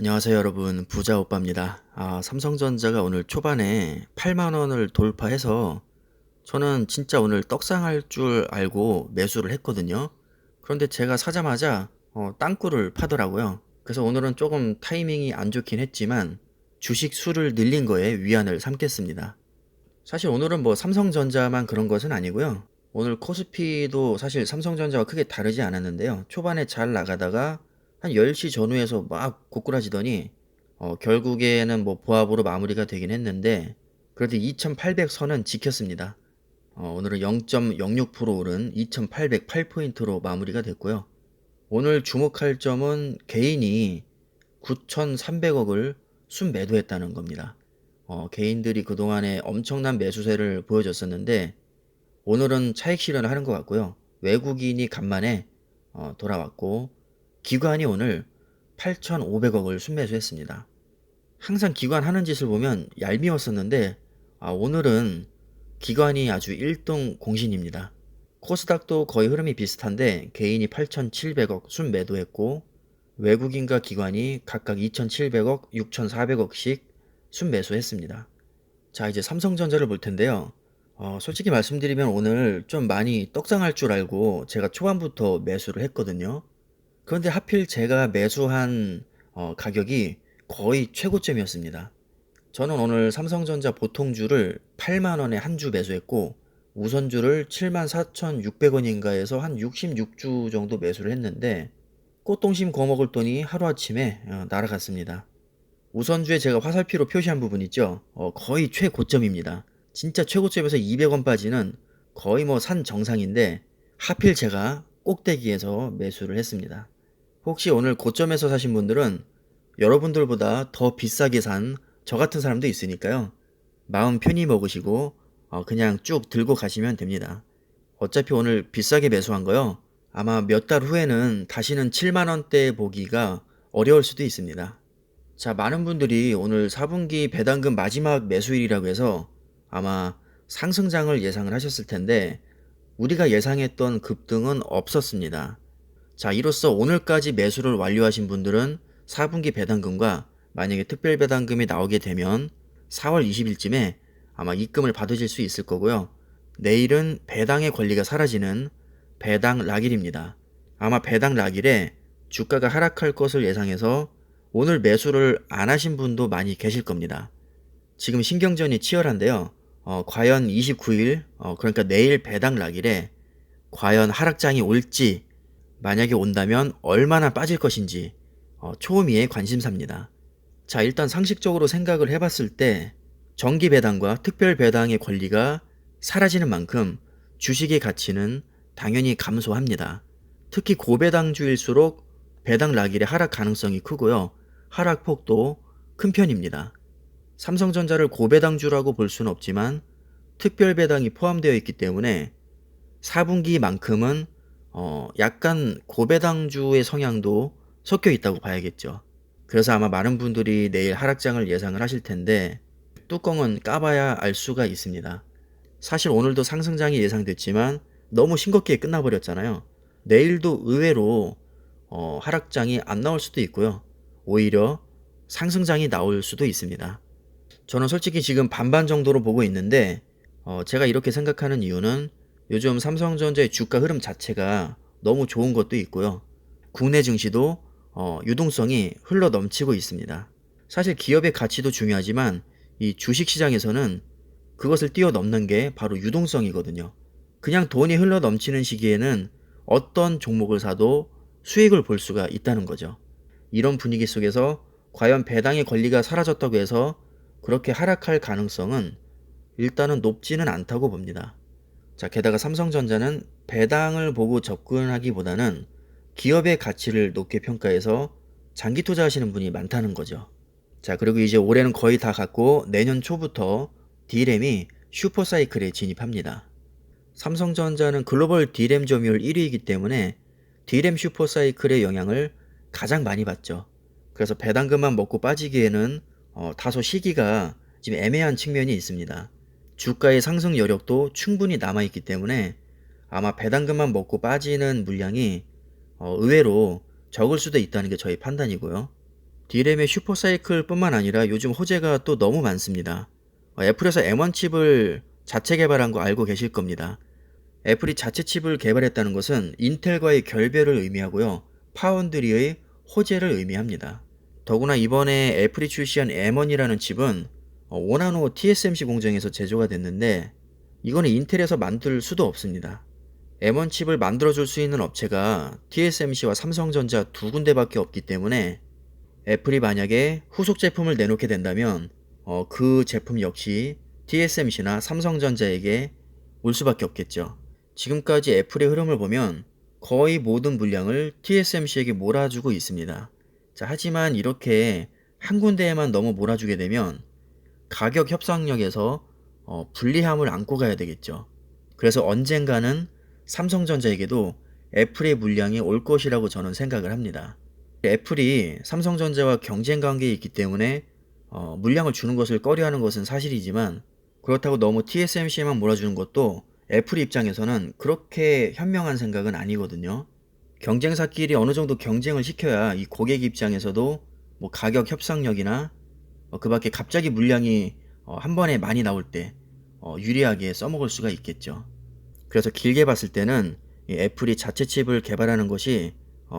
안녕하세요 여러분, 부자오빠입니다. 삼성전자가 오늘 초반에 8만 원을 돌파해서 저는 진짜 오늘 떡상할 줄 알고 매수를 했거든요. 그런데 제가 사자마자 땅굴을 파더라고요. 그래서 오늘은 조금 타이밍이 안 좋긴 했지만 주식 수를 늘린 거에 위안을 삼겠습니다. 사실 오늘은 뭐 삼성전자만 그런 것은 아니고요. 오늘 코스피도 사실 삼성전자와 크게 다르지 않았는데요. 초반에 잘 나가다가 한 10시 전후에서 막 고꾸라지더니 결국에는 뭐 보합으로 마무리가 되긴 했는데 그래도 2800선은 지켰습니다. 오늘은 0.06% 오른 2808포인트로 마무리가 됐고요. 오늘 주목할 점은 개인이 9300억을 순매도했다는 겁니다. 개인들이 그동안에 엄청난 매수세를 보여줬었는데 오늘은 차익 실현을 하는 것 같고요. 외국인이 간만에 돌아왔고 기관이 오늘 8,500억을 순매수했습니다. 항상 기관 하는 짓을 보면 얄미웠었는데 오늘은 기관이 아주 1등 공신입니다. 코스닥도 거의 흐름이 비슷한데 개인이 8,700억 순매도했고 외국인과 기관이 각각 2,700억, 6,400억씩 순매수했습니다. 자, 이제 삼성전자를 볼 텐데요. 솔직히 말씀드리면 오늘 좀 많이 떡상할 줄 알고 제가 초반부터 매수를 했거든요. 그런데 하필 제가 매수한 가격이 거의 최고점이었습니다. 저는 오늘 삼성전자 보통주를 8만 원에 한 주 매수했고 우선주를 74,600원인가에서 한 66주 정도 매수를 했는데 꽃동심 거먹을 돈이 하루아침에 날아갔습니다. 우선주에 제가 화살표로 표시한 부분 있죠? 거의 최고점입니다. 진짜 최고점에서 200원 빠지는 거의 뭐 산 정상인데 하필 제가 꼭대기에서 매수를 했습니다. 혹시 오늘 고점에서 사신 분들은 여러분들보다 더 비싸게 산 저 같은 사람도 있으니까요. 마음 편히 먹으시고 그냥 쭉 들고 가시면 됩니다. 어차피 오늘 비싸게 매수한 거요. 아마 몇 달 후에는 다시는 7만 원대 보기가 어려울 수도 있습니다. 자, 많은 분들이 오늘 4분기 배당금 마지막 매수일이라고 해서 아마 상승장을 예상을 하셨을 텐데 우리가 예상했던 급등은 없었습니다. 자, 이로써 오늘까지 매수를 완료하신 분들은 4분기 배당금과 만약에 특별 배당금이 나오게 되면 4월 20일쯤에 아마 입금을 받으실 수 있을 거고요. 내일은 배당의 권리가 사라지는 배당 락일입니다. 아마 배당 락일에 주가가 하락할 것을 예상해서 오늘 매수를 안 하신 분도 많이 계실 겁니다. 지금 신경전이 치열한데요. 과연 29일, 그러니까 내일 배당 락일에 과연 하락장이 올지, 만약에 온다면 얼마나 빠질 것인지 초미의 관심사입니다. 자, 일단 상식적으로 생각을 해봤을 때 정기 배당과 특별 배당의 권리가 사라지는 만큼 주식의 가치는 당연히 감소합니다. 특히 고배당주일수록 배당 락일의 하락 가능성이 크고요. 하락폭도 큰 편입니다. 삼성전자를 고배당주라고 볼 수는 없지만 특별 배당이 포함되어 있기 때문에 4분기만큼은 약간 고배당주의 성향도 섞여 있다고 봐야겠죠. 그래서 아마 많은 분들이 내일 하락장을 예상을 하실 텐데 뚜껑은 까봐야 알 수가 있습니다. 사실 오늘도 상승장이 예상됐지만 너무 싱겁게 끝나버렸잖아요. 내일도 의외로 하락장이 안 나올 수도 있고요. 오히려 상승장이 나올 수도 있습니다. 저는 솔직히 지금 반반 정도로 보고 있는데 제가 이렇게 생각하는 이유는 요즘 삼성전자의 주가 흐름 자체가 너무 좋은 것도 있고요. 국내 증시도 유동성이 흘러 넘치고 있습니다. 사실 기업의 가치도 중요하지만 이 주식시장에서는 그것을 뛰어넘는 게 바로 유동성이거든요. 그냥 돈이 흘러 넘치는 시기에는 어떤 종목을 사도 수익을 볼 수가 있다는 거죠. 이런 분위기 속에서 과연 배당의 권리가 사라졌다고 해서 그렇게 하락할 가능성은 일단은 높지는 않다고 봅니다. 자, 게다가 삼성전자는 배당을 보고 접근하기보다는 기업의 가치를 높게 평가해서 장기 투자하시는 분이 많다는 거죠. 자, 그리고 이제 올해는 거의 다 갔고 내년 초부터 D램이 슈퍼사이클에 진입합니다. 삼성전자는 글로벌 D램 점유율 1위이기 때문에 D램 슈퍼사이클의 영향을 가장 많이 받죠. 그래서 배당금만 먹고 빠지기에는 다소 시기가 지금 애매한 측면이 있습니다. 주가의 상승 여력도 충분히 남아있기 때문에 아마 배당금만 먹고 빠지는 물량이 의외로 적을 수도 있다는 게 저희 판단이고요. D램의 슈퍼사이클뿐만 아니라 요즘 호재가 또 너무 많습니다. 애플에서 M1 칩을 자체 개발한 거 알고 계실 겁니다. 애플이 자체 칩을 개발했다는 것은 인텔과의 결별을 의미하고요. 파운드리의 호재를 의미합니다. 더구나 이번에 애플이 출시한 M1이라는 칩은 5나노 TSMC 공정에서 제조가 됐는데 이거는 인텔에서 만들 수도 없습니다. M1 칩을 만들어줄 수 있는 업체가 TSMC와 삼성전자 두 군데밖에 없기 때문에 애플이 만약에 후속 제품을 내놓게 된다면 그 제품 역시 TSMC나 삼성전자에게 올 수밖에 없겠죠. 지금까지 애플의 흐름을 보면 거의 모든 물량을 TSMC에게 몰아주고 있습니다. 자, 하지만 이렇게 한 군데에만 너무 몰아주게 되면 가격 협상력에서 불리함을 안고 가야 되겠죠. 그래서 언젠가는 삼성전자에게도 애플의 물량이 올 것이라고 저는 생각을 합니다. 애플이 삼성전자와 경쟁 관계에 있기 때문에 물량을 주는 것을 꺼려하는 것은 사실이지만 그렇다고 너무 TSMC에만 몰아주는 것도 애플 입장에서는 그렇게 현명한 생각은 아니거든요. 경쟁사끼리 어느 정도 경쟁을 시켜야 이 고객 입장에서도 뭐 가격 협상력이나 그 밖에 갑자기 물량이 한 번에 많이 나올 때 유리하게 써먹을 수가 있겠죠. 그래서 길게 봤을 때는 이 애플이 자체 칩을 개발하는 것이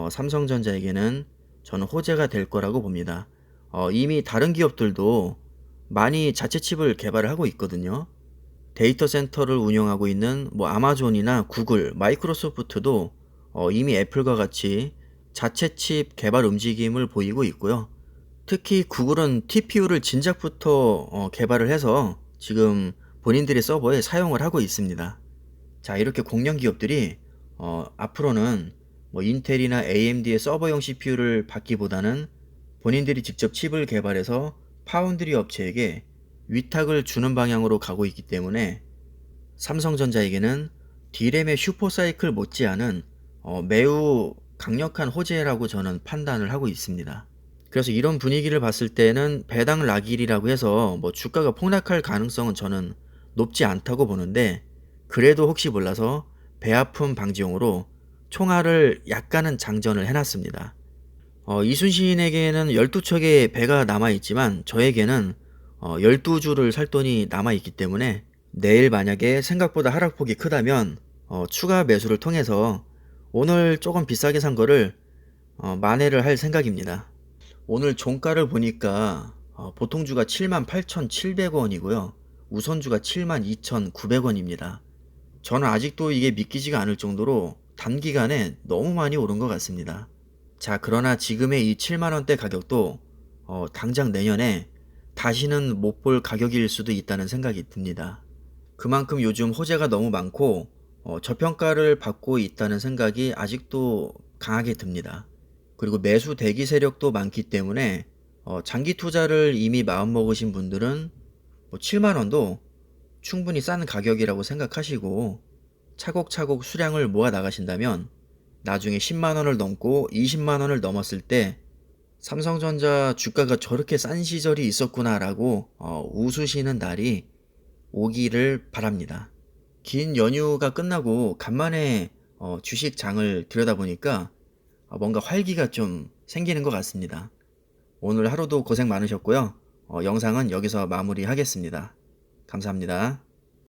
삼성전자에게는 저는 호재가 될 거라고 봅니다. 이미 다른 기업들도 많이 자체 칩을 개발을 하고 있거든요. 데이터 센터를 운영하고 있는 뭐 아마존이나 구글, 마이크로소프트도 이미 애플과 같이 자체 칩 개발 움직임을 보이고 있고요. 특히 구글은 TPU를 진작부터 개발을 해서 지금 본인들의 서버에 사용을 하고 있습니다. 자, 이렇게 공룡 기업들이 앞으로는 뭐 인텔이나 AMD의 서버용 CPU를 받기보다는 본인들이 직접 칩을 개발해서 파운드리 업체에게 위탁을 주는 방향으로 가고 있기 때문에 삼성전자에게는 D램의 슈퍼사이클 못지않은 매우 강력한 호재라고 저는 판단을 하고 있습니다. 그래서 이런 분위기를 봤을 때는 배당 락일이라고 해서 뭐 주가가 폭락할 가능성은 저는 높지 않다고 보는데 그래도 혹시 몰라서 배 아픔 방지용으로 총알을 약간은 장전을 해놨습니다. 이순신에게는 12척의 배가 남아있지만 저에게는 12주를 살 돈이 남아있기 때문에 내일 만약에 생각보다 하락폭이 크다면 추가 매수를 통해서 오늘 조금 비싸게 산 거를 만회를 할 생각입니다. 오늘 종가를 보니까 보통주가 78,700원이고요. 우선주가 72,900원입니다. 저는 아직도 이게 믿기지가 않을 정도로 단기간에 너무 많이 오른 것 같습니다. 자, 그러나 지금의 이 7만원대 가격도 당장 내년에 다시는 못 볼 가격일 수도 있다는 생각이 듭니다. 그만큼 요즘 호재가 너무 많고 저평가를 받고 있다는 생각이 아직도 강하게 듭니다. 그리고 매수 대기 세력도 많기 때문에 장기 투자를 이미 마음먹으신 분들은 뭐 7만원도 충분히 싼 가격이라고 생각하시고 차곡차곡 수량을 모아 나가신다면 나중에 10만원을 넘고 20만원을 넘었을 때 삼성전자 주가가 저렇게 싼 시절이 있었구나 라고 웃으시는 날이 오기를 바랍니다. 긴 연휴가 끝나고 간만에 주식장을 들여다보니까 뭔가 활기가 좀 생기는 것 같습니다. 오늘 하루도 고생 많으셨고요. 영상은 여기서 마무리하겠습니다. 감사합니다.